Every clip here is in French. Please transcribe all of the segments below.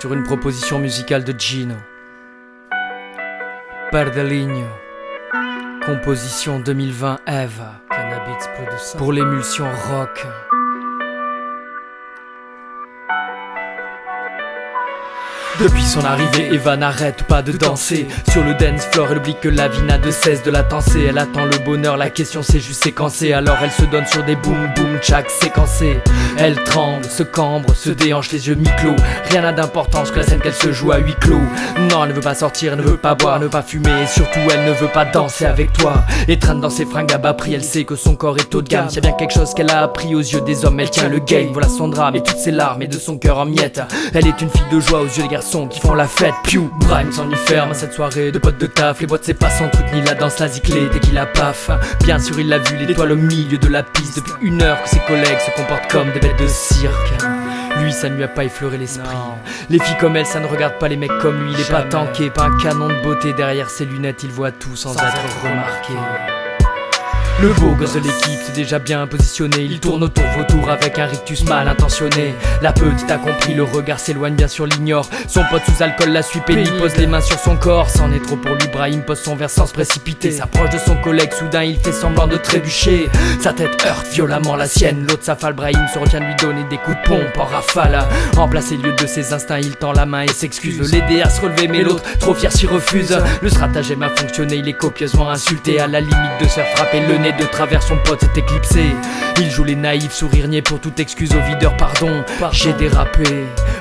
sur une proposition musicale de Gino. Perdeligno, composition 2020 Eva, Cannabis producer. pour l'émulsion rock. Depuis son arrivée, Eva n'arrête pas de danser sur le dance floor, elle oublie que la vie n'a de cesse de la tenser. Elle attend le bonheur, la question c'est juste séquencer. Alors elle se donne sur des boom boom tchak séquencés. Elle tremble, se cambre, se déhanche les yeux mi-clos. Rien n'a d'importance que la scène qu'elle se joue à huis clos. Non, elle ne veut pas sortir, elle ne veut pas boire, elle ne veut pas fumer. Et surtout elle ne veut pas danser avec toi. Et traîne dans ses fringues à bas prix, elle sait que son corps est haut de gamme. S'il y a bien quelque chose qu'elle a appris aux yeux des hommes, elle tient le game. Voilà son drame et toutes ses larmes et de son cœur en miettes. Elle est une fille de joie aux yeux des garçons qui font la fête. Piou, Brahim s'ennuie ferme à cette soirée de potes de taf. Les boîtes c'est pas son truc ni la danse, la ziclée dès qu'il a paf. Bien sûr il l'a vu, l'étoile au milieu de la piste. Depuis 1 heure que ses collègues se comportent comme des bêtes de cirque. Lui ça ne lui a pas effleuré l'esprit. Les filles comme elle ça ne regarde pas les mecs comme lui. Il est pas tanké, pas un canon de beauté. Derrière ses lunettes il voit tout sans être remarqué. Le beau gosse de l'équipe c'est déjà bien positionné. Il tourne autour vautour avec un rictus mal intentionné. La petite a compris, le regard s'éloigne, bien sûr l'ignore. Son pote sous alcool la suit pénible, pose les mains sur son corps. C'en est trop pour lui, Brahim pose son verre sans se précipiter. S'approche de son collègue, soudain il fait semblant de trébucher. Sa tête heurte violemment la sienne. L'autre s'affale, Brahim se retient de lui donner des coups de pompe en rafale. En place et lieu de ses instincts, il tend la main et s'excuse. Veut l'aider à se relever mais l'autre, trop fier, s'y refuse. Le stratagème a fonctionné, il est copieusement insulté. À la limite de se faire frapper le nez de travers, son pote s'est éclipsé. Il joue les naïfs, sourire niais pour toute excuse au videur, pardon. J'ai dérapé,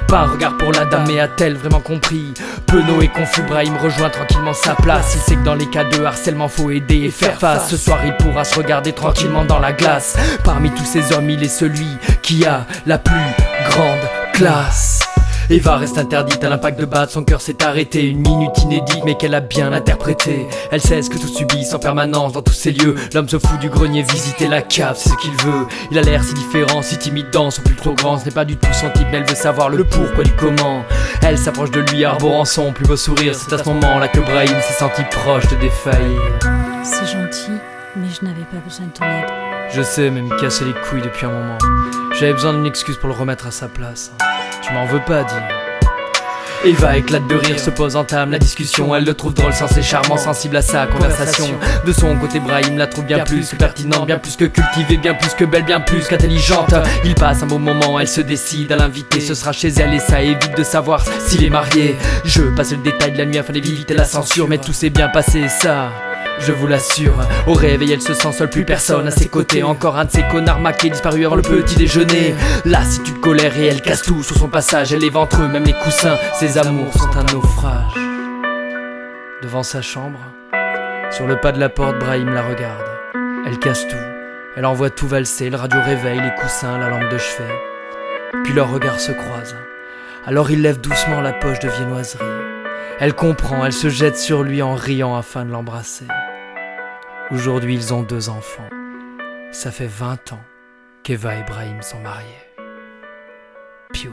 pas un regard pour la dame, mais a-t-elle vraiment compris? Penaud et confus, Brahim rejoint tranquillement sa place. Il sait que dans les cas de harcèlement faut aider et faire face. Ce soir il pourra se regarder tranquillement dans la glace. Parmi tous ces hommes il est celui qui a la plus grande classe. Eva reste interdite à l'impact de batte, son cœur s'est arrêté. Une minute inédite mais qu'elle a bien interprétée. Elle sait ce que tout subissent en permanence dans tous ces lieux. L'homme se fout du grenier, visiter la cave, c'est ce qu'il veut. Il a l'air si différent, si timide dans son plus trop grand. Ce n'est pas du tout son type mais elle veut savoir le pourquoi du comment. Elle s'approche de lui arborant son plus beau sourire. C'est à ce moment là que Brahim s'est senti proche de défaillir. C'est gentil, mais je n'avais pas besoin de ton aide. Je sais, mais me casser les couilles depuis un moment. J'avais besoin d'une excuse pour le remettre à sa place. Tu m'en veux pas, dis. Eva éclate de rire, se pose, entame la discussion. Elle le trouve drôle, sensé, charmant, sensible à sa conversation. De son côté, Brahim la trouve bien plus que pertinente, bien plus que cultivée, bien plus que belle, bien plus qu'intelligente. Il passe un beau moment, elle se décide à l'inviter. Ce sera chez elle et ça évite de savoir s'il est marié. Je passe le détail de la nuit afin d'éviter la censure, mais tout s'est bien passé, ça je vous l'assure. Au réveil elle se sent seule, plus personne à ses côtés. Encore un de ces connards maqués disparu avant le petit déjeuner. Lassitude, colère et elle casse tout sur son passage. Elle est ventreux, même les coussins, ses amours sont un naufrage. Devant sa chambre, sur le pas de la porte, Brahim la regarde. Elle casse tout, elle envoie tout valser. Le radio réveille, les coussins, la lampe de chevet. Puis leurs regards se croisent. Alors il lève doucement la poche de viennoiserie. Elle comprend, elle se jette sur lui en riant afin de l'embrasser. Aujourd'hui, ils ont 2 enfants. Ça fait 20 ans qu'Eva et Brahim sont mariés. Piou.